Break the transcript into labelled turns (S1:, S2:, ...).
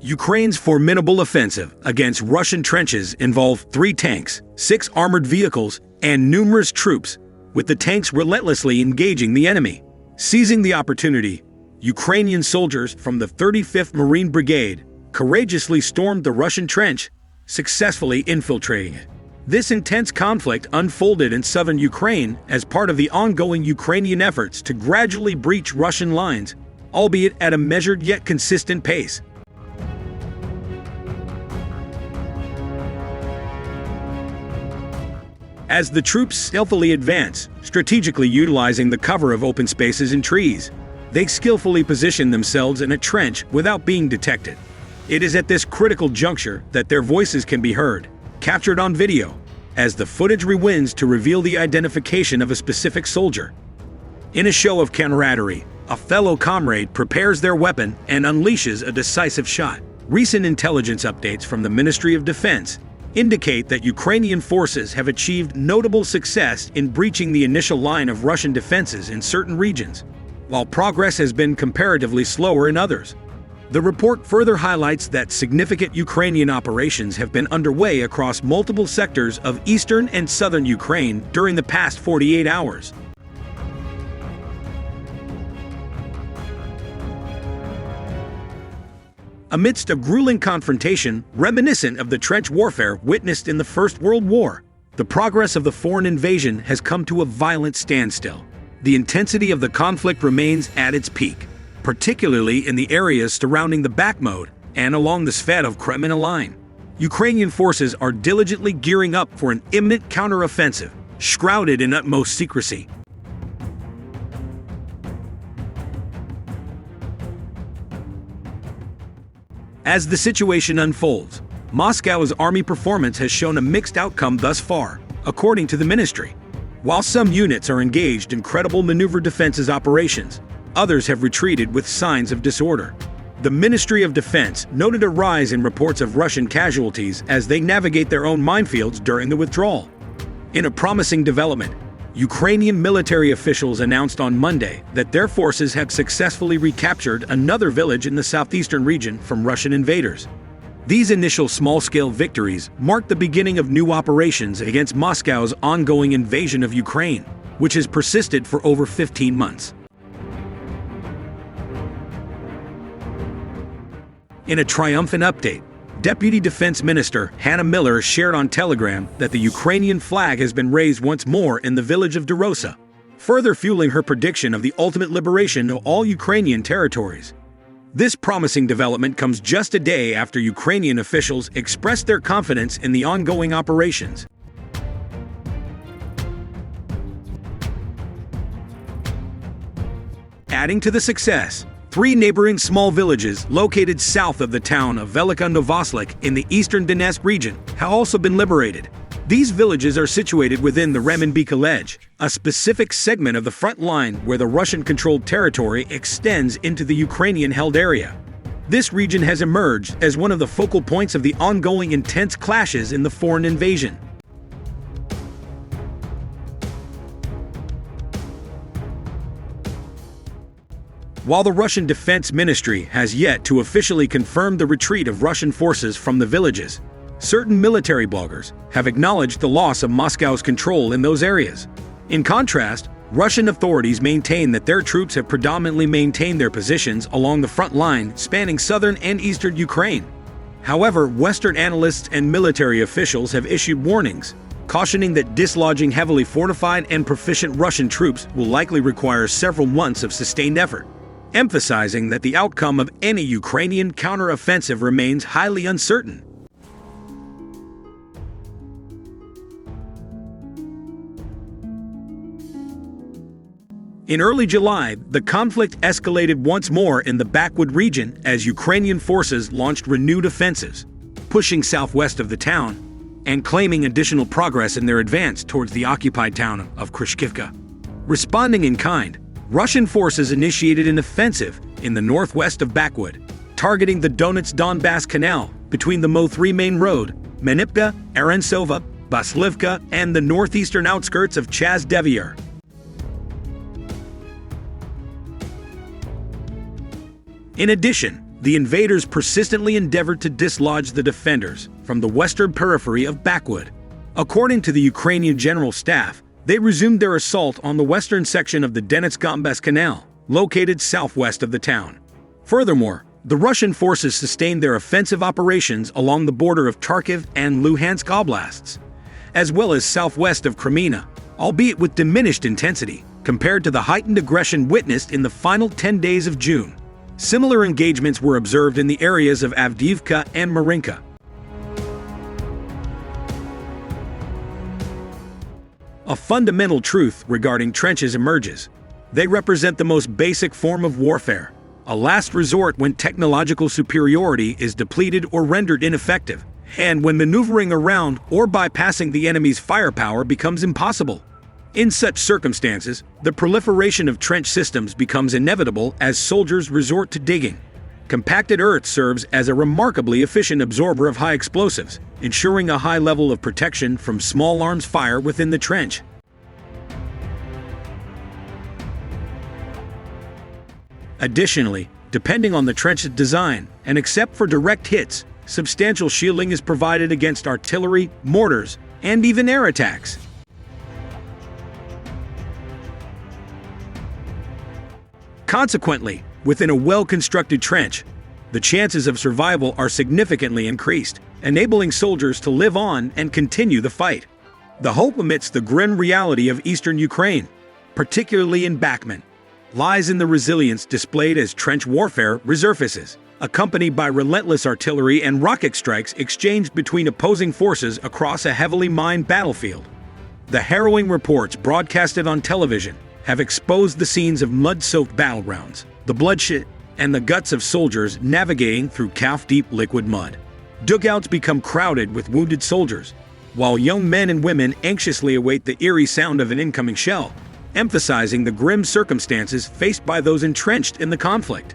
S1: Ukraine's formidable offensive against Russian trenches involved 3 tanks, 6 armored vehicles, and numerous troops, with the tanks relentlessly engaging the enemy. Seizing the opportunity, Ukrainian soldiers from the 35th Marine Brigade courageously stormed the Russian trench, successfully infiltrating it. This intense conflict unfolded in southern Ukraine as part of the ongoing Ukrainian efforts to gradually breach Russian lines, albeit at a measured yet consistent pace. As the troops stealthily advance, strategically utilizing the cover of open spaces and trees, they skillfully position themselves in a trench without being detected. It is at this critical juncture that their voices can be heard, captured on video, as the footage rewinds to reveal the identification of a specific soldier. In a show of camaraderie, a fellow comrade prepares their weapon and unleashes a decisive shot. Recent intelligence updates from the Ministry of Defense indicate that Ukrainian forces have achieved notable success in breaching the initial line of Russian defenses in certain regions, while progress has been comparatively slower in others. The report further highlights that significant Ukrainian operations have been underway across multiple sectors of eastern and southern Ukraine during the past 48 hours. Amidst a grueling confrontation reminiscent of the trench warfare witnessed in the First World War, the progress of the foreign invasion has come to a violent standstill. The intensity of the conflict remains at its peak, particularly in the areas surrounding the Bakhmut and along the Svatov-Kreminna line. Ukrainian forces are diligently gearing up for an imminent counteroffensive, shrouded in utmost secrecy. As the situation unfolds, Moscow's army performance has shown a mixed outcome thus far, according to the ministry. While some units are engaged in credible maneuver defenses operations, others have retreated with signs of disorder. The Ministry of Defense noted a rise in reports of Russian casualties as they navigate their own minefields during the withdrawal. In a promising development, Ukrainian military officials announced on Monday that their forces had successfully recaptured another village in the southeastern region from Russian invaders. These initial small-scale victories mark the beginning of new operations against Moscow's ongoing invasion of Ukraine, which has persisted for over 15 months. In a triumphant update, Deputy Defense Minister Hannah Miller shared on Telegram that the Ukrainian flag has been raised once more in the village of Dorosa, further fueling her prediction of the ultimate liberation of all Ukrainian territories. This promising development comes just a day after Ukrainian officials expressed their confidence in the ongoing operations. Adding to the success, 3 neighboring small villages located south of the town of Velika Novoslik in the eastern Donetsk region have also been liberated. These villages are situated within the Remenbika Ledge, a specific segment of the front line where the Russian-controlled territory extends into the Ukrainian-held area. This region has emerged as one of the focal points of the ongoing intense clashes in the foreign invasion. While the Russian Defense Ministry has yet to officially confirm the retreat of Russian forces from the villages, certain military bloggers have acknowledged the loss of Moscow's control in those areas. In contrast, Russian authorities maintain that their troops have predominantly maintained their positions along the front line spanning southern and eastern Ukraine. However, Western analysts and military officials have issued warnings, cautioning that dislodging heavily fortified and proficient Russian troops will likely require several months of sustained effort, emphasizing that the outcome of any Ukrainian counteroffensive remains highly uncertain. In early July, the conflict escalated once more in the Bakhmut region as Ukrainian forces launched renewed offensives, pushing southwest of the town and claiming additional progress in their advance towards the occupied town of Kryshkivka. Responding in kind, Russian forces initiated an offensive in the northwest of Bakhmut, targeting the Donetsk-Donbass Canal between the Mo-3 main road, Menipka, Arantsova, Baslivka, and the northeastern outskirts of Chazdevyar. In addition, the invaders persistently endeavored to dislodge the defenders from the western periphery of Bakhmut. According to the Ukrainian General Staff, they resumed their assault on the western section of the Donetsk-Donbass Canal, located southwest of the town. Furthermore, the Russian forces sustained their offensive operations along the border of Kharkiv and Luhansk oblasts, as well as southwest of Crimea, albeit with diminished intensity compared to the heightened aggression witnessed in the final 10 days of June. Similar engagements were observed in the areas of Avdiivka and Marinka. A fundamental truth regarding trenches emerges. They represent the most basic form of warfare, a last resort when technological superiority is depleted or rendered ineffective, and when maneuvering around or bypassing the enemy's firepower becomes impossible. In such circumstances, the proliferation of trench systems becomes inevitable as soldiers resort to digging. Compacted earth serves as a remarkably efficient absorber of high explosives, ensuring a high level of protection from small arms fire within the trench. Additionally, depending on the trench's design, and except for direct hits, substantial shielding is provided against artillery, mortars, and even air attacks. Consequently, within a well-constructed trench, the chances of survival are significantly increased, enabling soldiers to live on and continue the fight. The hope amidst the grim reality of eastern Ukraine, particularly in Bakhmut, lies in the resilience displayed as trench warfare resurfaces, accompanied by relentless artillery and rocket strikes exchanged between opposing forces across a heavily mined battlefield. The harrowing reports broadcasted on television have exposed the scenes of mud-soaked battlegrounds, the bloodshed, and the guts of soldiers navigating through calf-deep liquid mud. Dugouts become crowded with wounded soldiers, while young men and women anxiously await the eerie sound of an incoming shell, emphasizing the grim circumstances faced by those entrenched in the conflict.